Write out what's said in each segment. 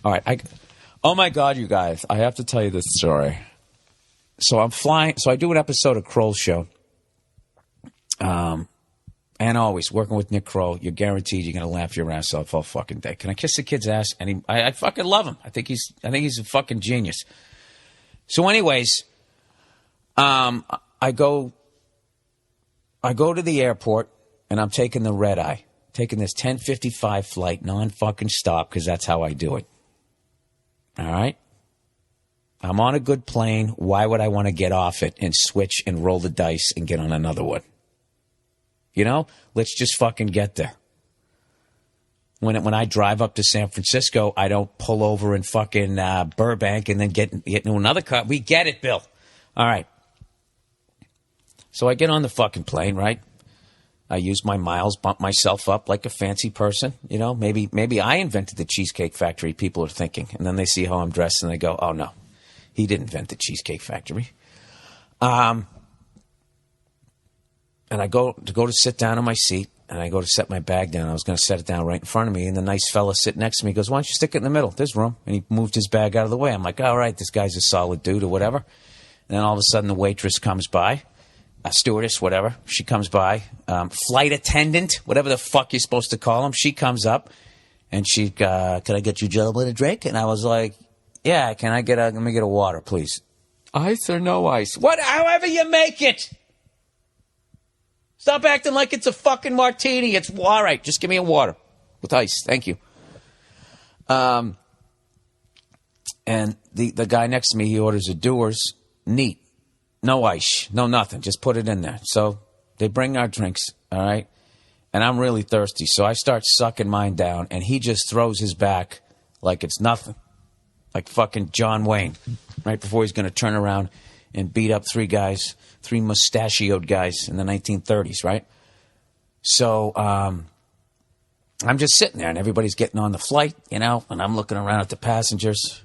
All right. Oh, my God, you guys. I have to tell you this story. So I'm flying. So I do an episode of Kroll's show. And always working with Nick Kroll, you're guaranteed you're going to laugh your ass off all fucking day. Can I kiss the kid's ass? And I fucking love him. I think he's a fucking genius. So anyways, I go to the airport and I'm taking the red eye, taking this 10:55 flight, non-fucking stop, because that's how I do it. All right? I'm on a good plane. Why would I want to get off it and switch and roll the dice and get on another one? You know, let's just fucking get there. When I drive up to San Francisco, I don't pull over in fucking Burbank and then get into another car. We get it, Bill. All right. So I get on the fucking plane, right? I use my miles, bump myself up like a fancy person. You know, maybe I invented the Cheesecake Factory, people are thinking. And then they see how I'm dressed and they go, oh, no, he didn't invent the Cheesecake Factory. And I go to sit down in my seat, and I go to set my bag down. I was going to set it down right in front of me, and the nice fella sitting next to me goes, why don't you stick it in the middle? There's room. And he moved his bag out of the way. I'm like, all right, this guy's a solid dude or whatever. And then all of a sudden the waitress comes by, a stewardess, whatever. She comes by, flight attendant, whatever the fuck you're supposed to call him. She comes up, and she, can I get you gentlemen a drink? And I was like, yeah, let me get a water, please. Ice or no ice? However you make it. Stop acting like it's a fucking martini. It's all right. Just give me a water with ice. Thank you. And the guy next to me, he orders a Dewar's, neat. No ice, no nothing. Just put it in there. So they bring our drinks, all right? And I'm really thirsty. So I start sucking mine down, and he just throws his back like it's nothing. Like fucking John Wayne, right before he's going to turn around and beat up three mustachioed guys in the 1930s, right? So I'm just sitting there, and everybody's getting on the flight, you know, and I'm looking around at the passengers.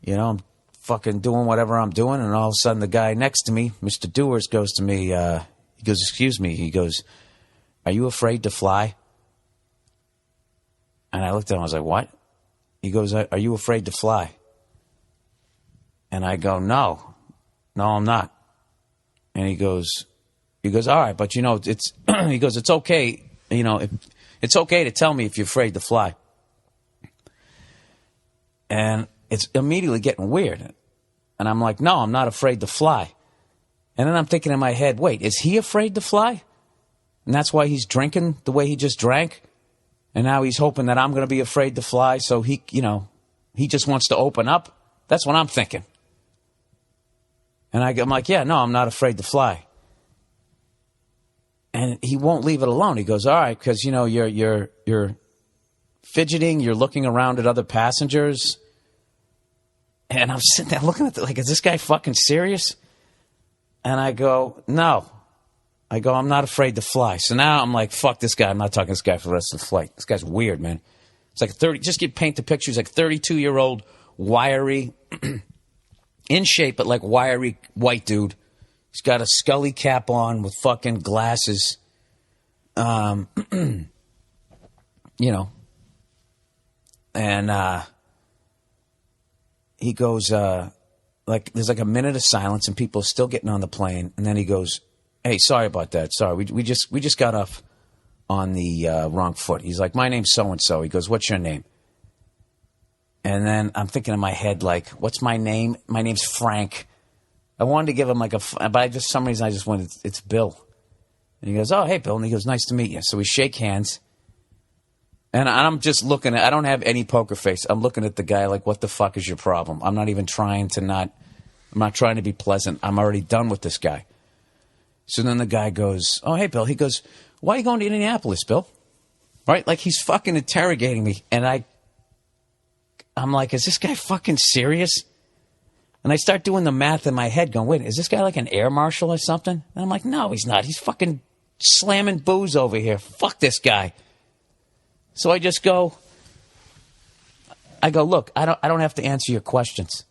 You know, I'm fucking doing whatever I'm doing, and all of a sudden the guy next to me, Mr. Dewars, goes to me, he goes, excuse me, he goes, are you afraid to fly? And I looked at him, I was like, what? He goes, are you afraid to fly? And I go, no, I'm not. And he goes, all right, but you know, he goes, it's okay. You know, it's okay to tell me if you're afraid to fly. And it's immediately getting weird. And I'm like, no, I'm not afraid to fly. And then I'm thinking in my head, wait, is he afraid to fly? And that's why he's drinking the way he just drank. And now he's hoping that I'm going to be afraid to fly. So he just wants to open up. That's what I'm thinking. And I'm like, yeah, no, I'm not afraid to fly. And he won't leave it alone. He goes, all right, because, you know, you're fidgeting, you're looking around at other passengers. And I'm sitting there looking at like, is this guy fucking serious? And I go, no. I go, I'm not afraid to fly. So now I'm like, fuck this guy. I'm not talking to this guy for the rest of the flight. This guy's weird, man. It's like paint the picture. He's like 32-year-old, wiry, in shape, but like wiry white dude. He's got a scully cap on with fucking glasses. You know. And he goes, like, there's like a minute of silence and people are still getting on the plane. And then he goes, hey, sorry about that. Sorry, we just got off on the wrong foot. He's like, my name's so-and-so. He goes, what's your name? And then I'm thinking in my head, like, what's my name? My name's Frank. I wanted to give him like but for some reason I just wanted, it's Bill. And he goes, oh, hey, Bill. And he goes, nice to meet you. So we shake hands. And I'm just looking I don't have any poker face. I'm looking at the guy like, what the fuck is your problem? I'm not even trying to I'm not trying to be pleasant. I'm already done with this guy. So then the guy goes, oh, hey, Bill. He goes, why are you going to Indianapolis, Bill? Right? Like he's fucking interrogating me. And I'm like, is this guy fucking serious? And I start doing the math in my head going, wait, is this guy like an air marshal or something? And I'm like, no, he's not. He's fucking slamming booze over here. Fuck this guy. So I just go, look, I don't have to answer your questions.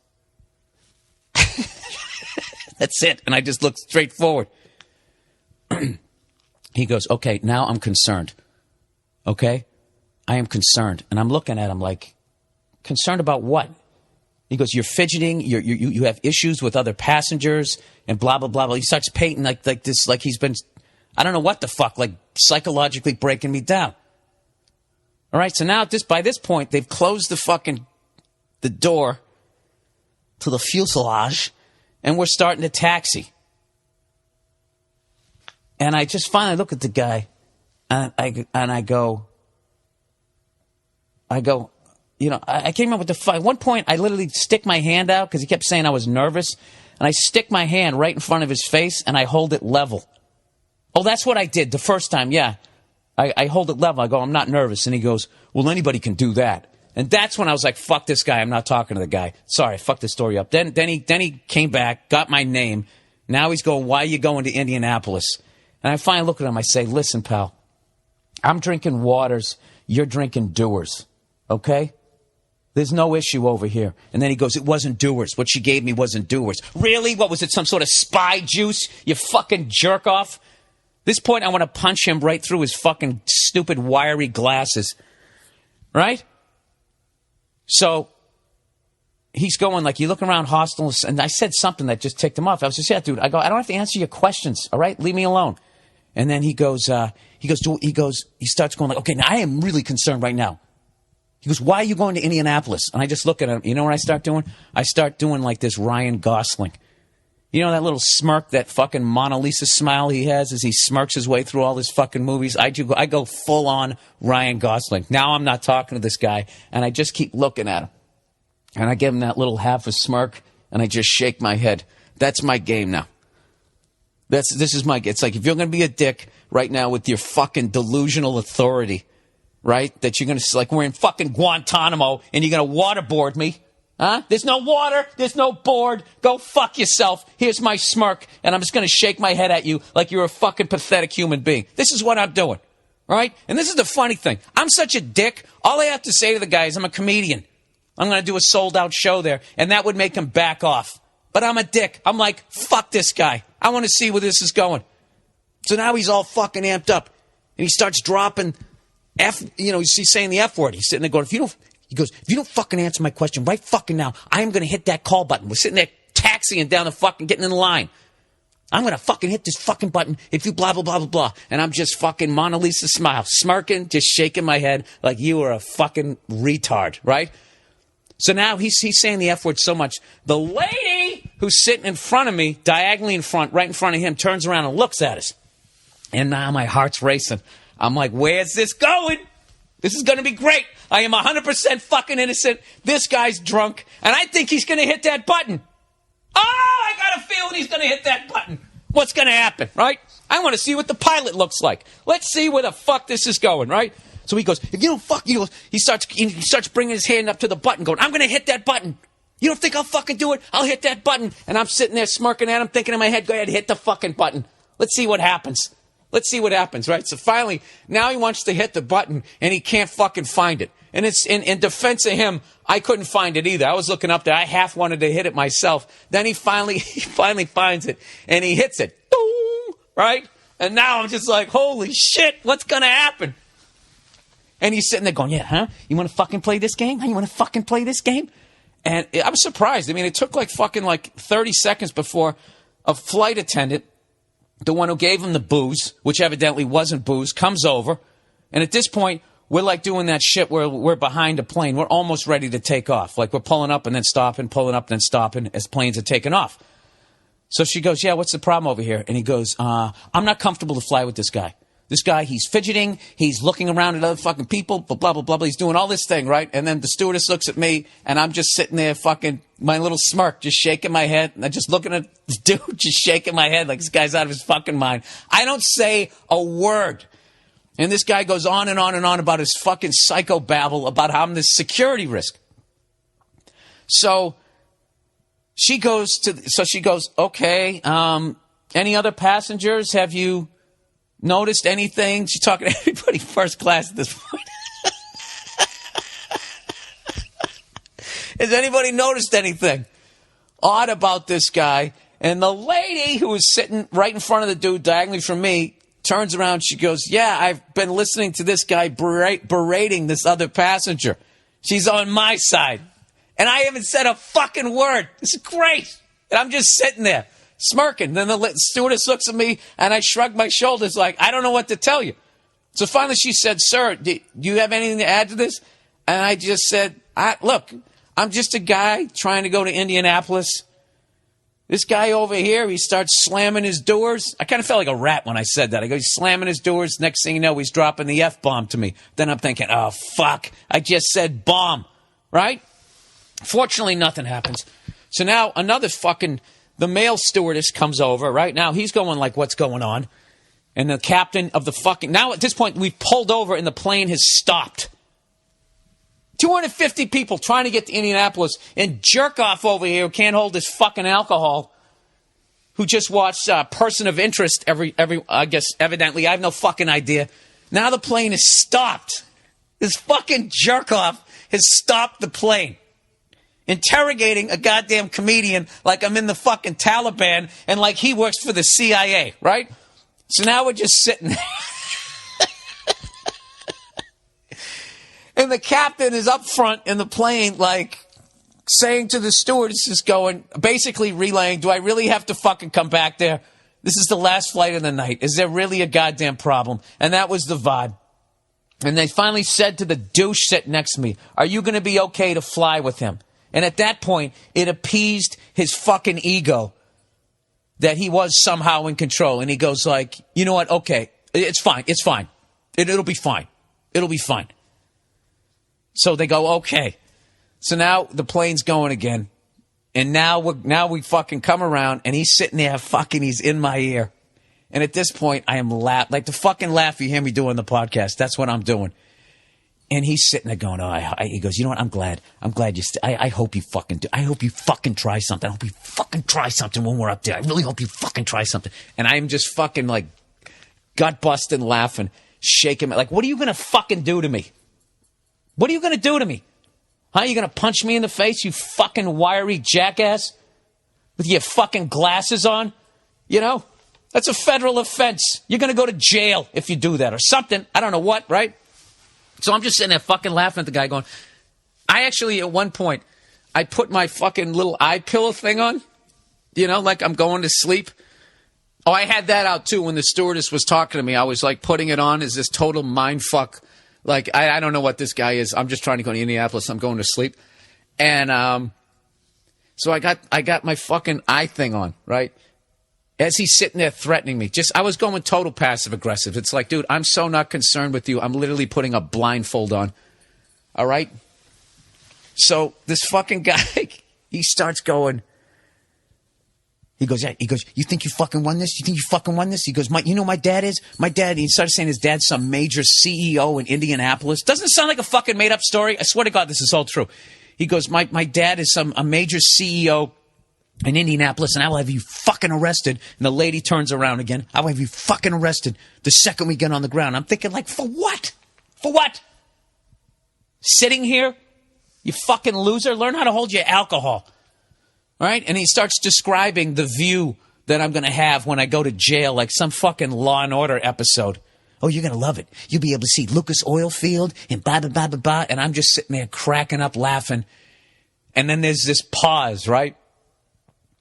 That's it. And I just look straight forward. He goes, okay, now I'm concerned. Okay? I am concerned. And I'm looking at him like, Concerned about what? He goes, you're fidgeting, you have issues with other passengers, and blah, blah, blah, blah. He starts painting like this, like he's been, I don't know what the fuck, like psychologically breaking me down. All right, so now by this point, they've closed the door to the fuselage, and we're starting to taxi. And I just finally look at the guy, and I go, you know, I came up with at one point, I literally stick my hand out because he kept saying I was nervous. And I stick my hand right in front of his face and I hold it level. Oh, that's what I did the first time. Yeah. I hold it level. I go, I'm not nervous. And he goes, well, anybody can do that. And that's when I was like, fuck this guy. I'm not talking to the guy. Sorry, I fucked the story up. Then he came back, got my name. Now he's going, why are you going to Indianapolis? And I finally look at him. I say, listen, pal, I'm drinking waters. You're drinking Doers. Okay? There's no issue over here. And then he goes, it wasn't Doers. What she gave me wasn't Doers. Really? What was it? Some sort of spy juice? You fucking jerk off. This point, I want to punch him right through his fucking stupid wiry glasses. Right? So he's going like, you look around hostile. And I said something that just ticked him off. I was just, yeah, dude, I go, I don't have to answer your questions. All right? Leave me alone. And then he starts going like, okay, now I am really concerned right now. He goes, why are you going to Indianapolis? And I just look at him. You know what I start doing? I start doing like this Ryan Gosling. You know that little smirk, that fucking Mona Lisa smile he has as he smirks his way through all his fucking movies? I go full on Ryan Gosling. Now I'm not talking to this guy, and I just keep looking at him. And I give him that little half a smirk, and I just shake my head. That's my game now. This is my game. It's like if you're going to be a dick right now with your fucking delusional authority, right? That you're going to, like we're in fucking Guantanamo and you're going to waterboard me. Huh? There's no water. There's no board. Go fuck yourself. Here's my smirk. And I'm just going to shake my head at you like you're a fucking pathetic human being. This is what I'm doing. Right? And this is the funny thing. I'm such a dick. All I have to say to the guy is I'm a comedian. I'm going to do a sold out show there. And that would make him back off. But I'm a dick. I'm like, fuck this guy. I want to see where this is going. So now he's all fucking amped up. And he starts dropping he's saying the F word. He's sitting there going, if you don't fucking answer my question right fucking now, I am going to hit that call button. We're sitting there taxiing down the fucking, getting in the line. I'm going to fucking hit this fucking button if you blah, blah, blah, blah, blah. And I'm just fucking Mona Lisa smile, smirking, just shaking my head like you are a fucking retard, right? So now he's saying the F word so much. The lady who's sitting in front of me, diagonally in front, right in front of him, turns around and looks at us. And now my heart's racing. I'm like, where's this going? This is going to be great. I am 100% fucking innocent. This guy's drunk. And I think he's going to hit that button. Oh, I got a feeling he's going to hit that button. What's going to happen, right? I want to see what the pilot looks like. Let's see where the fuck this is going, right? So he goes, if you don't fuck, he starts bringing his hand up to the button going, I'm going to hit that button. You don't think I'll fucking do it? I'll hit that button. And I'm sitting there smirking at him, thinking in my head, go ahead, hit the fucking button. Let's see what happens. Let's see what happens, right? So finally, now he wants to hit the button, and he can't fucking find it. And it's in defense of him, I couldn't find it either. I was looking up there. I half wanted to hit it myself. Then he finally finds it, and he hits it. Boom, right? And now I'm just like, holy shit, what's going to happen? And he's sitting there going, yeah, huh? You want to fucking play this game? You want to fucking play this game? And I was surprised. I mean, it took like 30 seconds before a flight attendant, the one who gave him the booze, which evidently wasn't booze, comes over. And at this point, we're like doing that shit where we're behind a plane. We're almost ready to take off. Like we're pulling up and then stopping, pulling up and then stopping as planes are taking off. So she goes, yeah, what's the problem over here? And he goes, I'm not comfortable to fly with this guy. This guy, he's fidgeting. He's looking around at other fucking people, blah, blah, blah, blah. He's doing all this thing, right? And then the stewardess looks at me, and I'm just sitting there fucking, my little smirk, just shaking my head. And I'm just looking at this dude, just shaking my head like this guy's out of his fucking mind. I don't say a word. And this guy goes on and on and on about his fucking psychobabble about how I'm this security risk. So she goes, okay, any other passengers? Have you noticed anything? She's talking to everybody first class at this point. Has anybody noticed anything odd about this guy? And the lady who was sitting right in front of the dude diagonally from me turns around. She goes, yeah, I've been listening to this guy berating this other passenger. She's on my side. And I haven't said a fucking word. This is great. And I'm just sitting there smirking. Then the stewardess looks at me and I shrug my shoulders like, I don't know what to tell you. So finally she said, sir, do you have anything to add to this? And I just said, look, I'm just a guy trying to go to Indianapolis. This guy over here, he starts slamming his doors. I kind of felt like a rat when I said that. I go, he's slamming his doors. Next thing you know, he's dropping the F-bomb to me. Then I'm thinking, oh, fuck. I just said bomb, right? Fortunately, nothing happens. So now the male stewardess comes over, right? Now he's going like, what's going on? And the captain of the now at this point, we've pulled over and the plane has stopped. 250 people trying to get to Indianapolis, and jerk off over here who can't hold his fucking alcohol, who just watched Person of Interest I guess, evidently. I have no fucking idea. Now the plane is stopped. This fucking jerk off has stopped the plane, interrogating a goddamn comedian like I'm in the fucking Taliban and like he works for the CIA, right? So now we're just sitting there. And the captain is up front in the plane, like, saying to the stewardess, basically relaying, do I really have to fucking come back there? This is the last flight of the night. Is there really a goddamn problem? And that was the vibe. And they finally said to the douche sitting next to me, are you going to be okay to fly with him? And at that point, it appeased his fucking ego that he was somehow in control. And he goes like, you know what? Okay, it's fine. It's fine. It'll be fine. It'll be fine. So they go, okay. So now the plane's going again. And now we fucking come around and he's sitting there he's in my ear. And at this point I am like the fucking laugh you hear me doing the podcast. That's what I'm doing. And he's sitting there going, he goes, you know what? I'm glad you, I hope you fucking do. I hope you fucking try something. I hope you fucking try something when we're up there. I really hope you fucking try something. And I'm just fucking like gut busting laughing, shaking. Like, what are you going to fucking do to me? What are you going to do to me? Huh? You going to punch me in the face, you fucking wiry jackass? With your fucking glasses on? You know? That's a federal offense. You're going to go to jail if you do that or something. I don't know what, right? So I'm just sitting there fucking laughing at the guy going, I actually, at one point, I put my fucking little eye pillow thing on. You know, like I'm going to sleep. Oh, I had that out too when the stewardess was talking to me. I was like putting it on as this total mind fuck. Like, I don't know what this guy is. I'm just trying to go to Indianapolis. I'm going to sleep. And so I got my fucking eye thing on, right? As he's sitting there threatening me. I was going total passive aggressive. It's like, dude, I'm so not concerned with you. I'm literally putting a blindfold on. All right? So this fucking guy, he starts going. He goes, you think you fucking won this? You think you fucking won this? He goes, you know my dad is? My dad, he started saying his dad's some major CEO in Indianapolis. Doesn't it sound like a fucking made-up story? I swear to God, this is all true. He goes, my dad is a major CEO in Indianapolis, and I'll have you fucking arrested. And the lady turns around again. I'll have you fucking arrested the second we get on the ground. I'm thinking, like, for what? For what? Sitting here? You fucking loser. Learn how to hold your alcohol. All right? And he starts describing the view that I'm going to have when I go to jail, like some fucking Law and Order episode. Oh, you're going to love it. You'll be able to see Lucas Oil Field and blah, blah, blah, blah, blah. And I'm just sitting there cracking up laughing. And then there's this pause, right?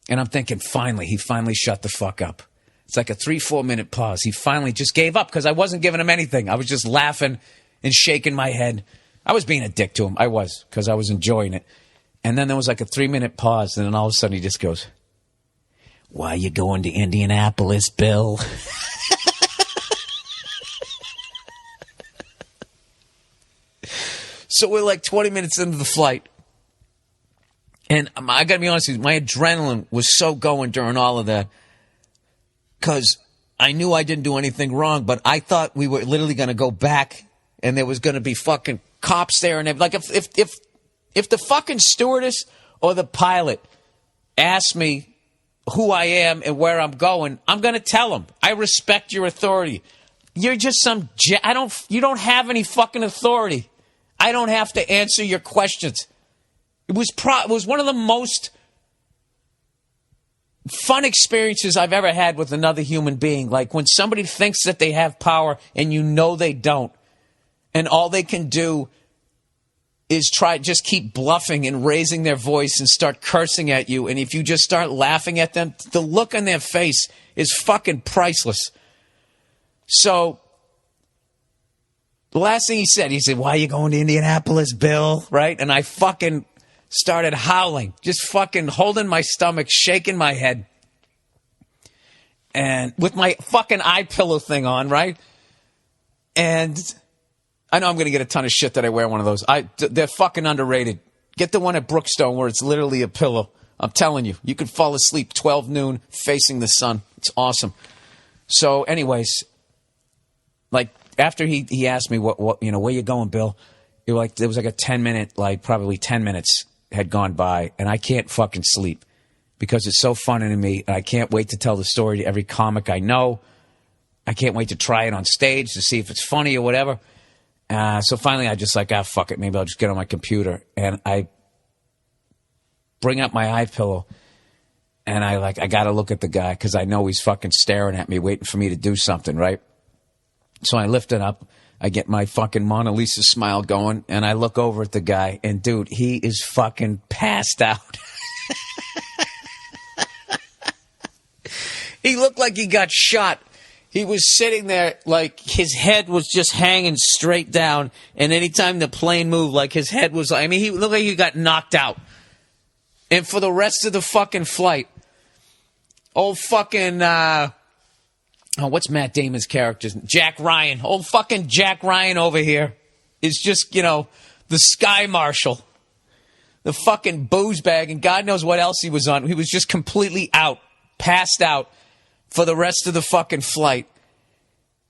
And I'm thinking, he finally shut the fuck up. It's like a 3-4 minute pause. He finally just gave up because I wasn't giving him anything. I was just laughing and shaking my head. I was being a dick to him. I was, because I was enjoying it. And then there was like a 3-minute pause. And then all of a sudden he just goes, why are you going to Indianapolis, Bill? So we're like 20 minutes into the flight. And I got to be honest with you, my adrenaline was so going during all of that because I knew I didn't do anything wrong, but I thought we were literally going to go back and there was going to be fucking cops there. And like if the fucking stewardess or the pilot asked me who I am and where I'm going, I'm going to tell them. I respect your authority. You're just you don't have any fucking authority. I don't have to answer your questions. It was one of the most fun experiences I've ever had with another human being. Like when somebody thinks that they have power and you know they don't. And all they can do is just keep bluffing and raising their voice and start cursing at you. And if you just start laughing at them, the look on their face is fucking priceless. So the last thing he said, why are you going to Indianapolis, Bill? Right? And I fucking started howling, just fucking holding my stomach, shaking my head. And with my fucking eye pillow thing on, right? And I know I'm going to get a ton of shit that I wear one of those. They're fucking underrated. Get the one at Brookstone where it's literally a pillow. I'm telling you, you could fall asleep 12 noon facing the sun. It's awesome. So anyways, like after he asked me what where you going, Bill? It was like a 10-minute, probably 10 minutes had gone by, and I can't fucking sleep because it's so funny to me. And I can't wait to tell the story to every comic I know. I can't wait to try it on stage to see if it's funny or whatever. So finally I just fuck it. Maybe I'll just get on my computer. And I bring up my eye pillow and I got to look at the guy because I know he's fucking staring at me, waiting for me to do something, right? So I lift it up. I get my fucking Mona Lisa smile going and I look over at the guy and dude, he is fucking passed out. He looked like he got shot. He was sitting there like his head was just hanging straight down. And anytime the plane moved, like his head was, he looked like he got knocked out. And for the rest of the fucking flight, old fucking, what's Matt Damon's character's? Jack Ryan. Old fucking Jack Ryan over here is just, the sky marshal. The fucking booze bag and God knows what else he was on. He was just completely out, passed out. For the rest of the fucking flight.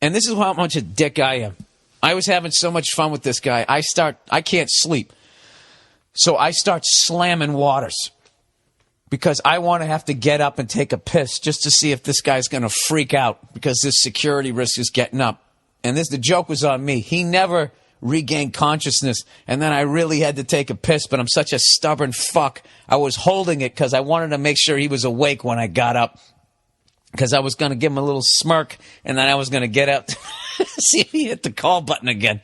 And this is how much a dick I am. I was having so much fun with this guy. I can't sleep. So I start slamming waters. Because I want to have to get up and take a piss just to see if this guy's going to freak out. Because this security risk is getting up. And the joke was on me. He never regained consciousness. And then I really had to take a piss. But I'm such a stubborn fuck. I was holding it because I wanted to make sure he was awake when I got up. Because I was going to give him a little smirk, and then I was going to get up to see if he hit the call button again.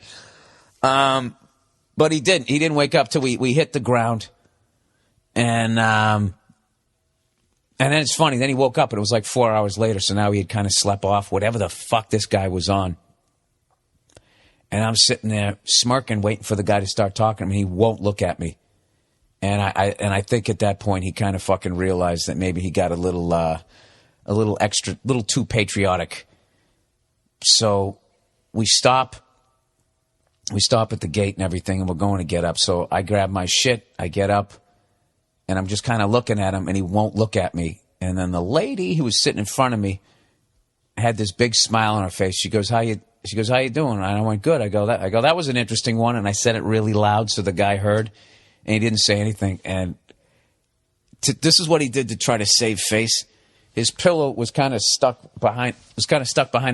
But he didn't. He didn't wake up till we hit the ground. And then it's funny. Then he woke up, and it was like 4 hours later, so now he had kind of slept off whatever the fuck this guy was on. And I'm sitting there smirking, waiting for the guy to start talking to me. He won't look at me. And I think at that point he kind of fucking realized that maybe he got a little too patriotic. So we stop at the gate and everything, and we're going to get up. So I grab my shit, I get up, and I'm just kind of looking at him, and he won't look at me. And then the lady who was sitting in front of me had this big smile on her face. She goes, how you doing? And I went, good. I go, that was an interesting one. And I said it really loud so the guy heard, and he didn't say anything. And this is what he did to try to save face. His pillow was kind of stuck behind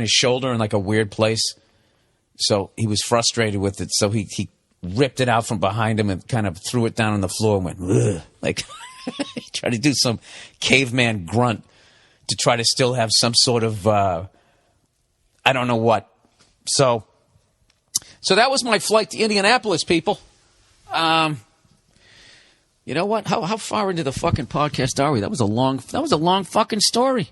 his shoulder in like a weird place. So he was frustrated with it. So he ripped it out from behind him and kind of threw it down on the floor and went, ugh. Like he tried to do some caveman grunt to try to still have some sort of, I don't know what. So that was my flight to Indianapolis, people. You know what? How far into the fucking podcast are we? That was a long fucking story.